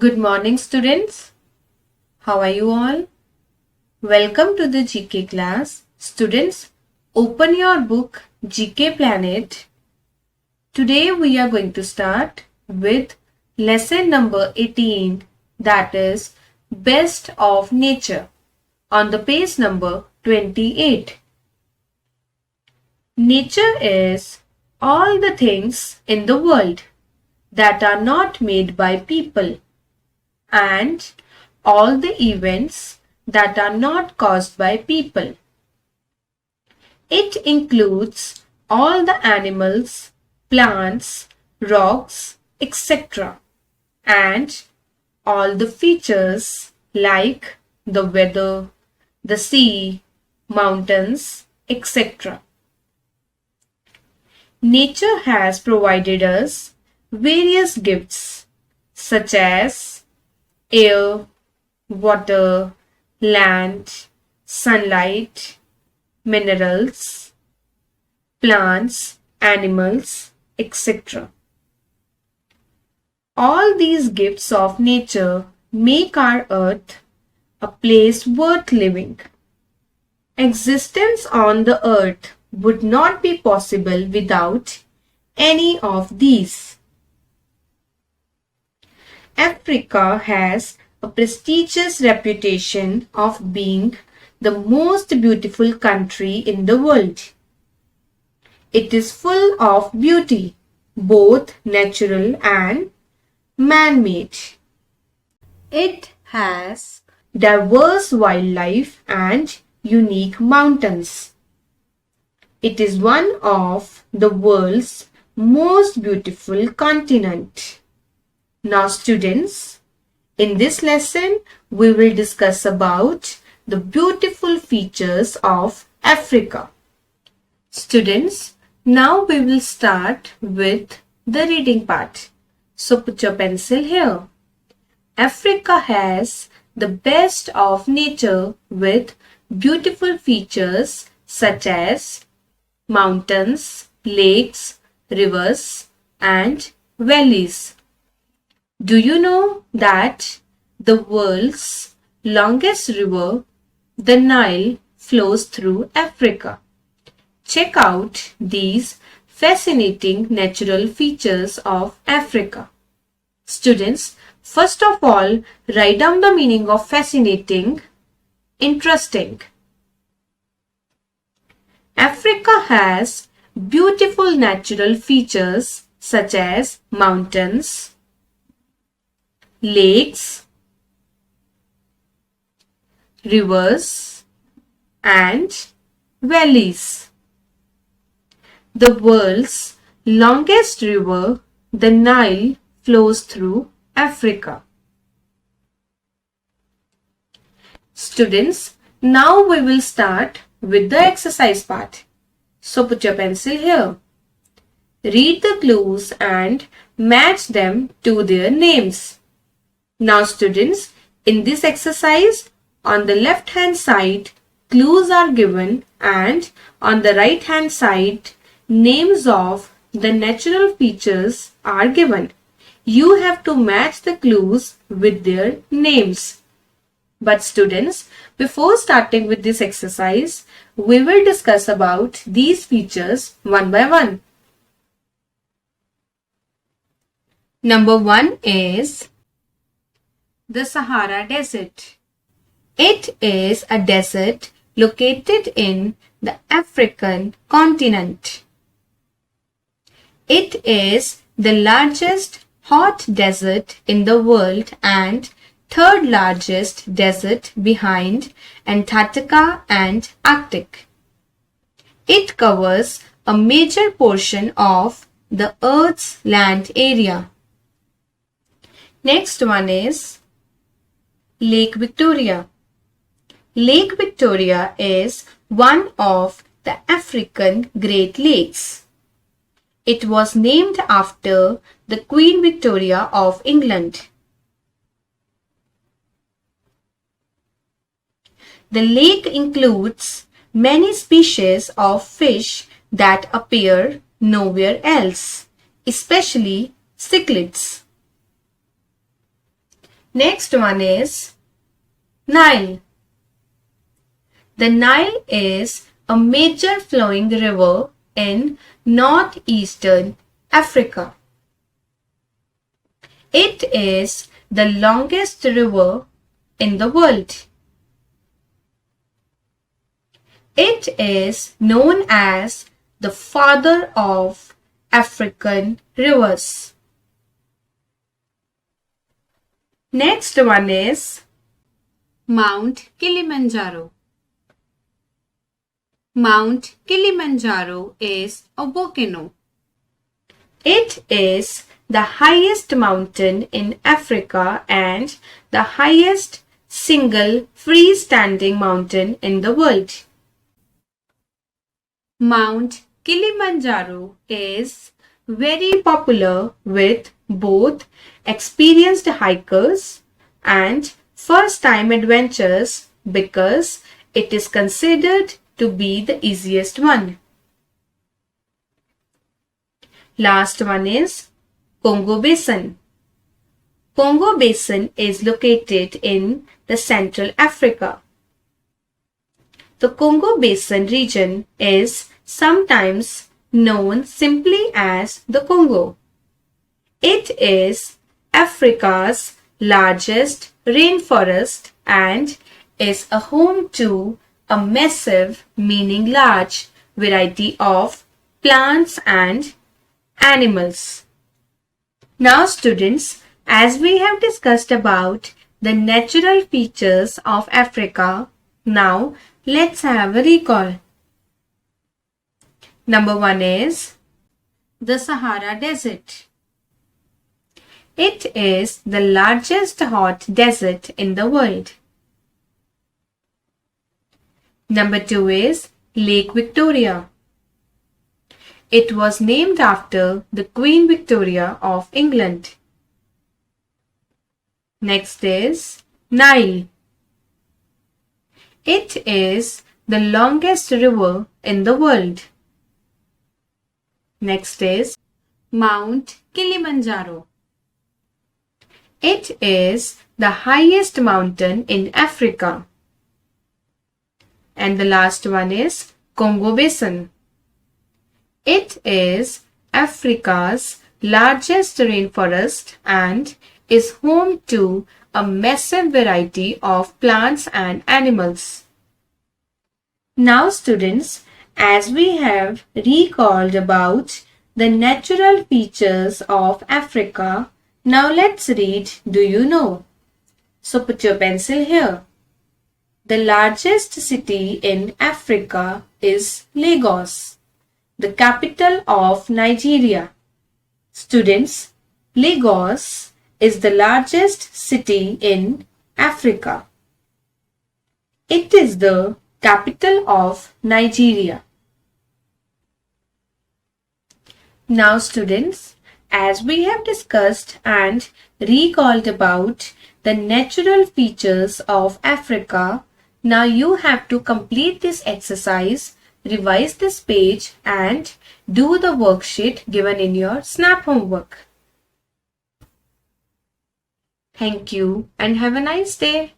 Good morning, students. How are you all? Welcome to the GK class. Students, open your book GK Planet. Today we are going to start with lesson number 18, that is Best of Nature, on the page number 28. Nature is all the things in the world that are not made by people, and all the events that are not caused by people. It includes all the animals, plants, rocks, etc., and all the features like the weather, the sea, mountains, etc. Nature has provided us various gifts such as air, water, land, sunlight, minerals, plants, animals, etc. All these gifts of nature make our earth a place worth living. Existence on the earth would not be possible without any of these. Africa has a prestigious reputation of being the most beautiful country in the world. It is full of beauty, both natural and man-made. It has diverse wildlife and unique mountains. It is one of the world's most beautiful continents. Now students, in this lesson we will discuss about the beautiful features of Africa. Students, now we will start with the reading part. So put your pencil here. Africa has the best of nature with beautiful features such as mountains, lakes, rivers, and valleys. Do you know that the world's longest river, the Nile, flows through Africa? Check out these fascinating natural features of Africa. Students, first of all, write down the meaning of fascinating, interesting. Africa has beautiful natural features such as mountains, lakes, rivers, and valleys. The world's longest river, the Nile, flows through Africa. Students, now we will start with the exercise part. So put your pencil here. Read the clues and match them to their names. Now students, in this exercise, on the left hand side, clues are given and on the right hand side, names of the natural features are given. You have to match the clues with their names. But students, before starting with this exercise, we will discuss about these features one by one. Number 1 is the Sahara Desert. It is a desert located in the African continent. It is the largest hot desert in the world and third largest desert behind Antarctica and Arctic. It covers a major portion of the Earth's land area. Next one is Lake Victoria. Lake Victoria is one of the African Great Lakes. It was named after the Queen Victoria of England. The lake includes many species of fish that appear nowhere else, especially cichlids. Next one is Nile. The Nile is a major flowing river in northeastern Africa. It is the longest river in the world. It is known as the father of African rivers. Next one is Mount Kilimanjaro. Mount Kilimanjaro is a volcano. It is the highest mountain in Africa and the highest single freestanding mountain in the world. Mount Kilimanjaro is very popular with both experienced hikers and first-time adventurers because it is considered to be the easiest one. Last one is Congo Basin. Congo Basin is located in the Central Africa. The Congo Basin region is sometimes known simply as the Congo. It is Africa's largest rainforest and is a home to a massive, meaning large, variety of plants and animals. Now students, as we have discussed about the natural features of Africa, now let's have a recall. Number 1 is the Sahara Desert. It is the largest hot desert in the world. Number 2 is Lake Victoria. It was named after the Queen Victoria of England. Next is Nile. It is the longest river in the world. Next is Mount Kilimanjaro. It is the highest mountain in Africa. And the last one is Congo Basin. It is Africa's largest rainforest and is home to a massive variety of plants and animals. Now students, as we have recalled about the natural features of Africa, now let's read Do You Know? So put your pencil here. The largest city in Africa is Lagos, the capital of Nigeria. Students, Lagos is the largest city in Africa. It is the capital of Nigeria. Now students, as we have discussed and recalled about the natural features of Africa, now you have to complete this exercise, revise this page and do the worksheet given in your SNAP homework. Thank you and have a nice day.